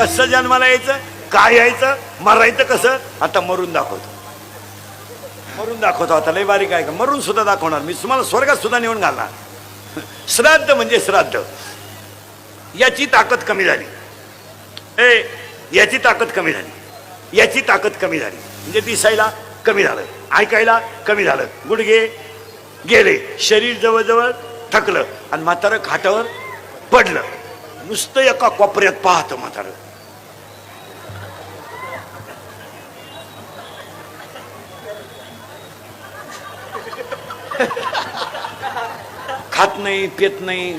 कसं जन्माला यायचं, काय यायचं, मरायचं कसं, आता मरून दाखवतो. मरून दाखवतो आता, लय बारीक आहे का, मरून सुद्धा दाखवणार मी तुम्हाला, स्वर्गात सुद्धा नेऊन घालणार. श्राद्ध म्हणजे श्राद्ध. याची ताकद कमी झाली, याची ताकद कमी झाली, याची ताकद कमी झाली, म्हणजे दिसायला कमी झालं, ऐकायला कमी झालं, गुडघे गेले, शरीर जवळजवळ थकलं, आणि म्हातारं खाटावर पडलं, नुसतं एका कोपऱ्यात पाहतं म्हातारं. खात नाही, पेत नाही,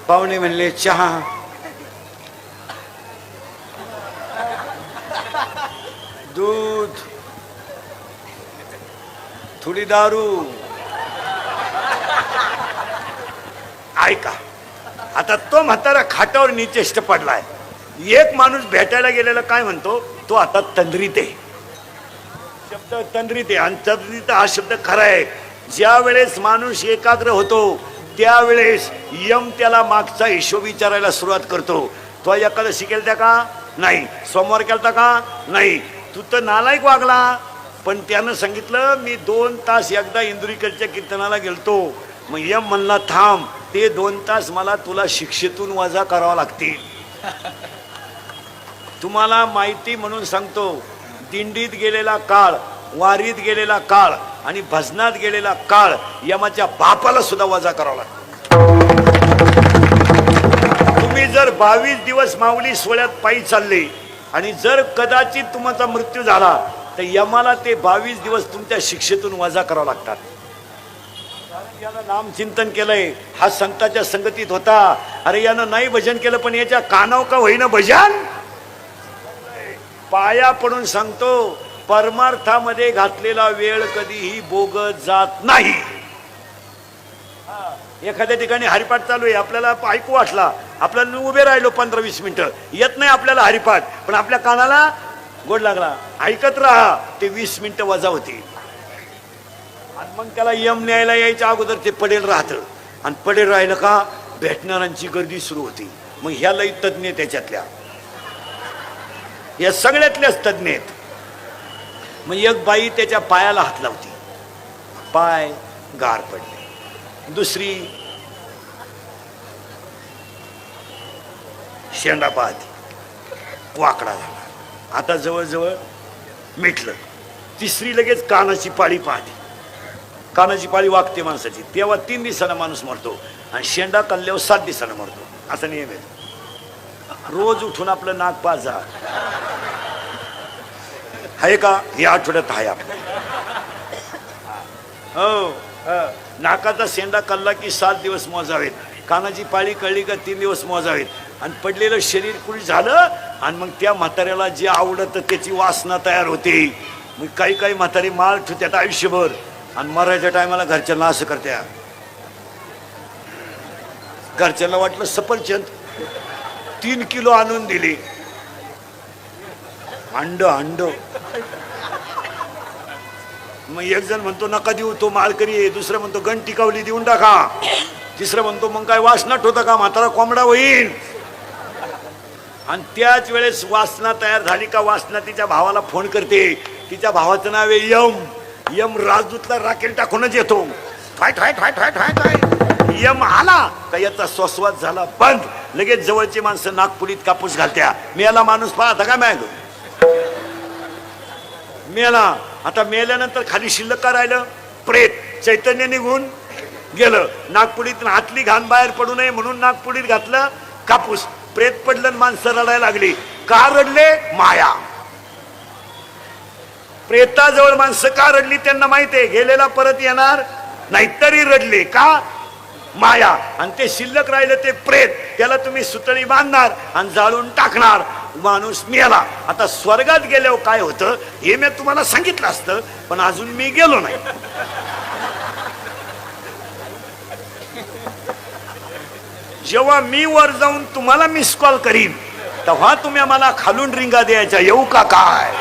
पाहुणे म्हणले चहा, दूध, थोडी दारू. ऐका, आता तो म्हातारा खाटावर निचेष्ट पडलाय. एक माणूस भेटायला गेलेला काय म्हणतो, तो आता तंद्रीत आहे. शब्द तंद्रीत आहे, आणि तंद्रीत हा शब्द खरा आहे. ज्या वेळेस माणूस एकाग्र होतो त्यावेळेस यम त्याला मागचा हिशोब विचारायला सुरुवात करतो. तो एकादशी केलता का नाही, सोमवार केलता का नाही, तू तर नालायक वागला. पण त्यानं सांगितलं मी 2 तास एकदा इंदुरीकरच्या कीर्तनाला गेलतो. मग यम म्हणला थांब, ते 2 तास मला तुला शिक्षेतून वजा करावा लागतील. तुम्हाला माहिती म्हणून सांगतो, दिंडीत गेलेला काळ, वारीत गेलेला काळ आणि भजनात गेलेला काळ यमाच्या बापाला सुद्धा वजा करावा लागतो. तुम्ही जर 22 दिवस माऊली सोहळ्यात पायी चालले आणि जर कदाचित तुमचा मृत्यू झाला तर यमाला ते 22 दिवस तुमच्या शिक्षेतून वजा करावं लागतात. यानं नामचिंतन केलंय, हा संतांच्या संगतीत होता, अरे यानं नाही भजन केलं पण याच्या कानावर का होईना भजन. पाया पडून सांगतो, परमार्थामध्ये घातलेला वेळ कधीही बोगत जात नाही. एखाद्या ठिकाणी हरिपाठ चालू आहे, आपल्याला ऐकू वाटला, आपल्याला उभे राहिलो 15-20 मिनिटं, येत नाही आपल्याला हरिपाठ, पण आपल्या कानाला गोड लागला, ऐकत राहा, ते 20 मिनिटं वजा होती. आणि मग त्याला यम न्यायला यायच्या अगोदर ते पडेल राहतं, आणि पडेल राहिलं का भेटणाऱ्यांची गर्दी सुरू होती. मग ह्या लई तज्ञ त्याच्यातल्या, या सगळ्यातल्याच तज्ञ आहेत. मग एक बाई त्याच्या पायाला हात लावती, पाय गार पडले. दुसरी शेंडा पाहती, वाकडा झाला, आता जवळजवळ मिटलं. तिसरी लगेच कानाची पाळी पाहते, कानाची पाळी वागते माणसाची, तेव्हा 3 दिवसाला माणूस मरतो, आणि शेंडा कल्ल्यावर 7 दिवसाला मरतो, असा नियम आहे. रोज उठून आपलं नाक पाजा आहे का, या आठवड्यात आहे आपलं. हो, नाकाचा शेंडा कल्ला की 7 दिवस मोजावेत, कानाची पाळी कळली का 3 दिवस मोजावेत, आणि पडलेलं शरीर कुळी झालं, आणि मग त्या म्हाताऱ्याला जे आवडतं त्याची वासना तयार होते. मग काही काही म्हातारी माळ ठेवतात आयुष्यभर, आणि मरायच्या टायमाला घरच्यांना असं करत्या. घरच्यांना वाटलं सफरचंद 3 किलो आणून दिली, अंड. मग एक जण म्हणतो नका देऊ, तो माळकरी आहे. दुसरं म्हणतो गण टिकावली देऊन टाका. तिसरं म्हणतो मग काय वासना ठेवता का, म्हातारा कोंबडा होईल. आणि त्याच वेळेस वासना तयार झाली का वासना तिच्या भावाला फोन करते. तिच्या भावाचं नाव आहे यम. यम राजदूतला राखेल टाकूनच येतो. ठाय ठाय ठाय ठाय ठाय ठाय. यम आला का याचा श्वासवास झाला बंद. लगेच जवळची माणसं नागपुरीत कापूस घालत्या. मेला माणूस पाहता का मॅग, मेला. आता मेल्यानंतर खाली शिल्लक का राहिलं, प्रेत. चैतन्य निघून गेलं. नागपुडीत हातली घाण बाहेर पडू नये म्हणून नागपुडीत घातलं कापूस. प्रेत पडलं, माणसं रडायला लागली. का रडले, माया. प्रेताजवळ माणसं का रडली त्यांना माहिती आहे, गेलेला परत येणार नाही तरी रडले. का, माया. आणि ते शिल्लक राहिलं ते प्रेत, त्याला तुम्ही सुतळी बांधणार आणि जाळून टाकणार. माणूस मेला. आता स्वर्गात गेल्यावर काय होतं हे मी तुम्हाला सांगितलं असतं, पण अजून मी गेलो नाही. जेव्हा मी वर जाऊन तुम्हाला मिस कॉल करीन तेव्हा तुम्ही आम्हाला खालून रिंगा द्यायच्या, येऊ का काय.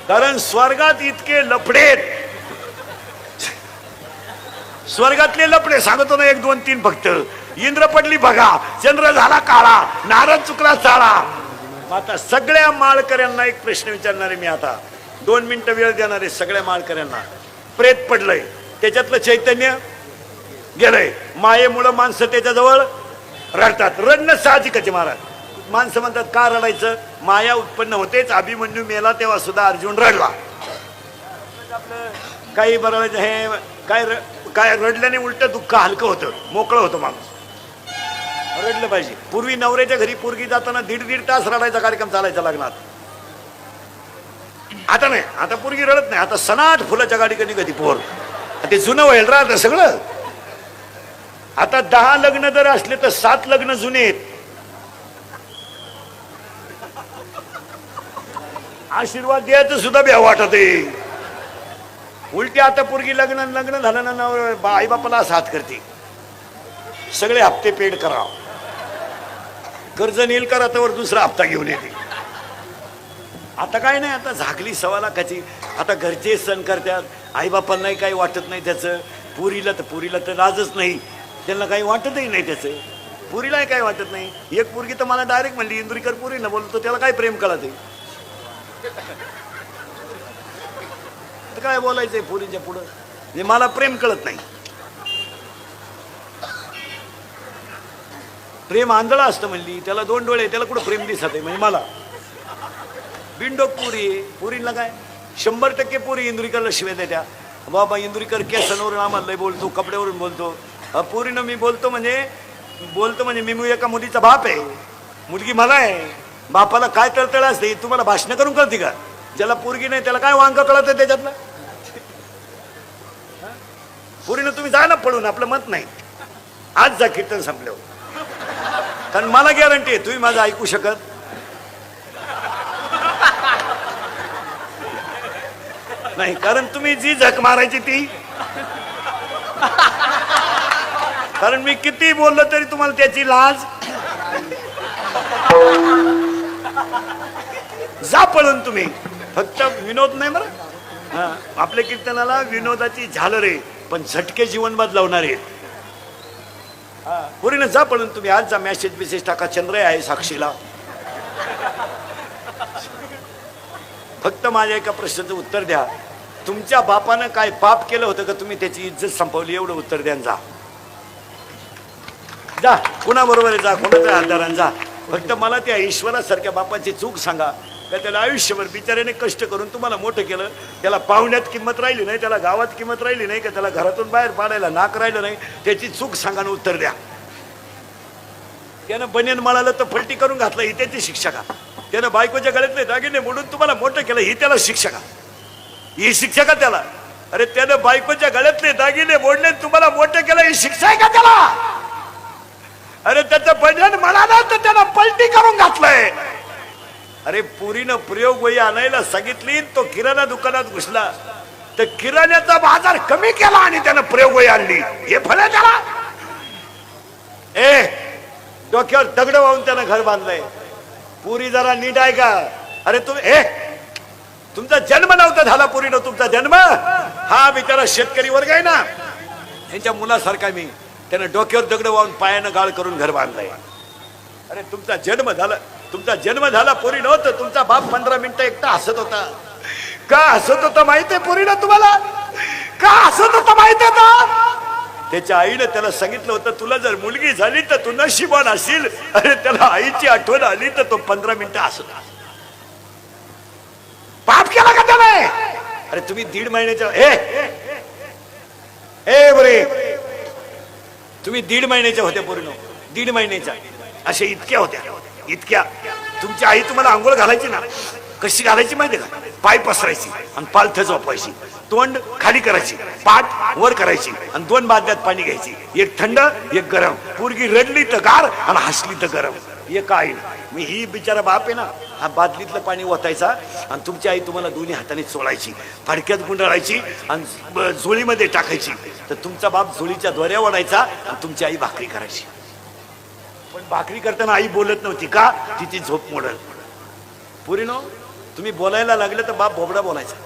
कारण स्वर्गात इतके लफडेत स्वर्गातले लपडे सांगतो ना, 1 2 3 फक्त. इंद्र पडली बघा, चंद्र झाला काळा, नारद चुकला चाळा. आता सगळ्या माळकऱ्यांना एक प्रश्न विचारणारे मी, आता 2 मिनिटं वेळ देणारे सगळ्या माळकऱ्यांना. प्रेत पडलंय, त्याच्यातलं चैतन्य गेलंय, मायेमुळं माणसं त्याच्याजवळ रडतात. रडणं साहजिकच महाराज. माणसं म्हणतात का रडायचं, माया उत्पन्न होतेच. अभिमन्यू मेला तेव्हा सुद्धा अर्जुन रडला. काही बरं हे काय रडल्याने उलट दुःख हलकं होतं, मोकळं होतं माणूस. रडलं पाहिजे. पूर्वी नवऱ्याच्या घरी पोरगी जाताना 1.5 तास रडायचा कार्यक्रम चालायचा लग्नात. आता नाही, आता पोरगी रडत नाही. आता सनाट फुलाच्या गाडी कधी कधी पोर. ते जुनं व्हायला राहतं सगळं. आता 10 लग्न जर असले तर 7 लग्न जुने आहेत. आशीर्वाद द्यायचं सुद्धा भ्या वाटत आहे. उलटी आता पोरगी लग्न झालं ना, आई बापाला हात करते, सगळे हप्ते पेड करा, कर्ज नील करा, तर दुसरा हप्ता घेऊन येते. आता काय नाही, आता झाकली 1.25 लाखाची. आता घरचे सण करतात, आई बापांनाही काही वाटत नाही त्याचं. पुरीला तर लाजच नाही, त्यांना काही वाटतही नाही त्याचं. पुरीलाही काही वाटत नाही. एक पोरगी तर मला डायरेक्ट म्हणली, इंदुरीकर पुरीला बोलतो, त्याला काय प्रेम कळत आहे. काय बोलायचंय पोरींच्या पुढं, म्हणजे मला प्रेम कळत नाही. प्रेम आंधळा असतं म्हणली, त्याला 2 डोळे, त्याला कुठं प्रेम दिसत आहे. म्हणजे मला बिंडोक पुरीला काय 100% पुरी इंदुरीकरला शिवाय द्या. बाबा इंदुरीकर केसांवरून आम्हाला लय बोलतो, कपड्यावरून बोलतो. पुरीनं मी बोलतो म्हणजे मी एका मुलीचा बाप आहे, मुलगी मला आहे. बापाला काय तळतळ असते तुम्हाला भाषण करून कळते का? ज्याला पोरगी नाही त्याला काय वांग कळत आहे त्याच्यातलं. पुरीनं तुम्ही जा ना पळून, आपलं मत नाही. आज जा कीर्तन संपल्यावर, कारण मला गॅरंटी आहे तुम्ही माझं ऐकू शकत नाही. कारण तुम्ही जी झक मारायची ती, कारण मी किती बोललो तरी तुम्हाला त्याची लाज. जा पळून तुम्ही. फक्त विनोद नाही बरं, आपल्या कीर्तनाला विनोदाची झालर आहे, पण झटके जीवन बदलावणार आहेत. पुरीनं जा पळून तुम्ही. आज जा, मेसेज टाका, चंद्र आहे साक्षीला. फक्त माझ्या एका प्रश्नाचं उत्तर द्या, तुमच्या बापानं काय पाप केलं होतं का तुम्ही त्याची इज्जत संपवली? एवढं उत्तर द्या. जा कुणाबरोबर जा, कोणाच्या आधारानं जा. फक्त मला त्या ईश्वरासारख्या बापाची चूक सांगा का त्याला आयुष्यभर बिचाऱ्याने कष्ट करून तुम्हाला मोठं केलं, त्याला पाहुण्यात किंमत राहिली नाही, त्याला गावात किंमत राहिली नाही, का त्याला घरातून बाहेर पाडायला नाक राहिलं नाही, त्याची चूक सांगा ना उत्तर द्या. त्यानं बनियन मळालं तर फलटी करून घातलं, ही त्याची शिक्षा का? त्यानं बायकोच्या गळ्यातले दागिने मोडून तुम्हाला मोठं केलं, ही त्याला शिक्षा का? ही शिक्षा का त्याला? अरे त्यानं बायकोच्या गळ्यातले दागिने मोडले तुम्हाला मोठं केलं, ही शिक्षा आहे का त्याला? अरे त्याचं बनियन मळालं तर त्यानं पलटी करून घातलंय. अरे पुरीनं प्रयोग वही आणायला सांगितली, तो किराणा दुकानात घुसला तर किराण्याचा बाजार कमी केला आणि त्यानं प्रयोग वही आणली, हे फळ आहे त्याला? डोक्यावर दगड वाहून त्यानं घर बांधलंय. पुरी जरा नीट आहे का? अरे तुम्ही तुमचा जन्म नव्हता झाला पुरीनं, तुमचा जन्म हा बिचारा शेतकरी वर्ग आहे ना, त्यांच्या मुलासारखा मी. त्यानं डोक्यावर दगड वाहून पायानं गाळ करून घर बांधलंय. अरे तुमचा जन्म झाला पोरी नव्हतं. तुमचा बाप 15 मिनिटं एकटा हसत होता. का हसत होता माहितीये पोरीनं तुम्हाला? का हसत होता माहितीये का? त्याच्या आईनं त्याला सांगितलं होतं, तुला जर मुलगी झाली तर तू नशिबान असशील. अरे त्याला आईची आठवण आली तर तो 15 मिनिटं हसत. पाप केला का त्याने? अरे तुम्ही 1.5 महिन्याच्या बरे तुम्ही 1.5 महिन्याच्या होत्या पोरीनो, 1.5 महिन्याच्या अशा इतक्या. तुमची आई तुम्हाला आंघोळ घालायची ना, कशी घालायची माहिती का? पाय पसरायची आणि पालथं झोपायची, तोंड खाली करायची, पाठ वर करायची आणि 2 बादल्यात पाणी घ्यायची, एक थंड एक गरम. पोरगी रडली तर गार आणि हसली तर गरम. एक आई मी ही बिचारा बाप आहे ना, हा बादलीतलं पाणी ओतायचा आणि तुमची आई तुम्हाला दोन्ही हाताने चोळायची, फडक्यात गुंडाळायची आणि झोळीमध्ये टाकायची. तर तुमचा बाप झोळीच्या दोऱ्या ओढायचा आणि तुमची आई भाकरी करायची. पण भाकरी करताना आई बोलत नव्हती का? तिची झोप मोडल. पुरीनो, तुम्ही बोलायला लागले तर बाप बोबडा बोलायचा,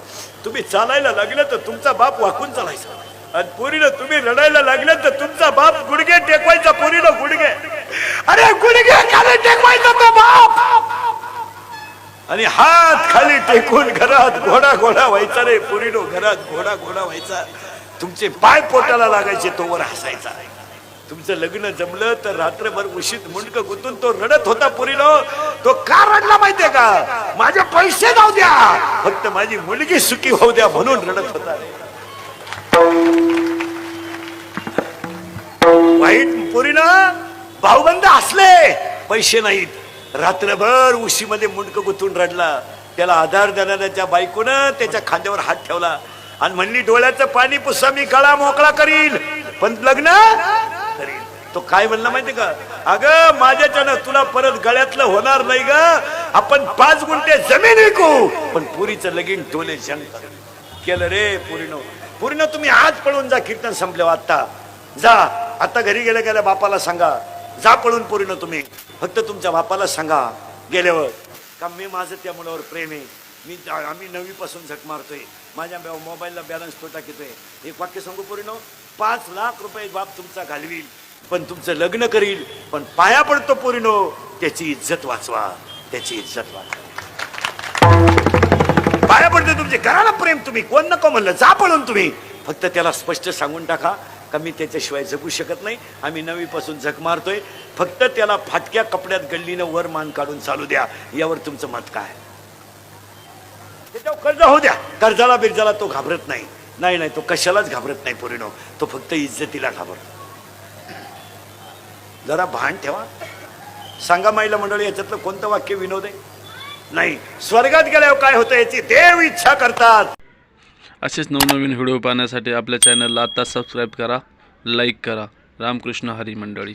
तुम्ही चालायला लागले तर तुमचा बाप वाकून चालायचा. आणि पोरीनं तुम्ही रडायला लागले तर तुमचा बाप गुडघे टेकवायचा, पोरीनं गुडघे, अरे गुडघे खाली टेकवायचा तो बाप, आणि हात खाली टेकून घरात घोडा घोडा व्हायचा रे पोरीनो, घरात घोडा घोडा व्हायचा. तुमचे पाय पोटाला लागायचे, तोवर हसायचा. तुमचं लग्न जमलं तर रात्रभर उशीत मुंडक गुंतून तो रडत होता पोरीनो. तो का रडला माहितीये का? माझे पैसे जाऊ द्या, फक्त माझी मुलगी सुखी होऊ द्या म्हणून रडत होता. वाईट पोरीनं भाऊबंद असले, पैसे नाहीत, रात्रभर उशीमध्ये मुंडक गुंतून रडला. त्याला आधार देणाऱ्या बायकोनं त्याच्या खांद्यावर हात ठेवला आणि म्हणली डोळ्याचं पाणी पुसा, मी गळा मोकळा करील पण लग्न करील. तो काय म्हणला माहिती का? अगं माझ्याच्यानं तुला परत गळ्यातलं होणार नाही ग, आपण 5 गुंठे जमीन विकू, पण पुरीचं लगीन टोले जंग केलं रे पुरीनो. पुरीनो तुम्ही आज पळून जा, कीर्तन संपल्यावर आता जा. आता घरी गेल्या गेल्या बापाला सांगा, जा पळून पुरीनो तुम्ही. फक्त तुमच्या बापाला सांगा गेल्यावर का मी माझं त्या मुलावर प्रेम आहे, आम्ही 9वी पासून झक मारतोय, माझ्या मोबाईलला बॅलन्स तो टाकतोय. एक वाक्य सांगू पुरीनो, 5 लाख रुपये बाप तुमचा घालवील पण तुमचं लग्न करील, पण पाया पडतो पोरीनो त्याची इज्जत वाचवा, त्याची इज्जत वाचवा. पाया पडतो तुमचे, घराला प्रेम. तुम्ही कोण नको म्हणलं, जा पळून तुम्ही. फक्त त्याला स्पष्ट सांगून टाका का मी त्याच्याशिवाय जगू शकत नाही, आम्ही 9वी पासून झक मारतोय, फक्त त्याला फाटक्या कपड्यात गल्लीनं वर मान काढून चालू द्या. यावर तुमचं मत काय? त्याच्यावर कर्ज होऊ द्या, कर्जाला बिर्जाला तो घाबरत नाही. नाही नाही, तो कशालाच घाबरत नाही पोरीनो, तो फक्त इज्जतीला घाबरतो. जरा भान ठेवा. सांगा महिला मंडळी, याच्यातलं कोणतं वाक्य विनोद आहे? नाही. स्वर्गात गेल्यावर काय होतं याची देव इच्छा करतात. असेच नवनवीन व्हिडिओ पाहण्यासाठी आपल्या चॅनलला आता सबस्क्राईब करा, लाईक करा. रामकृष्ण हरी मंडळी.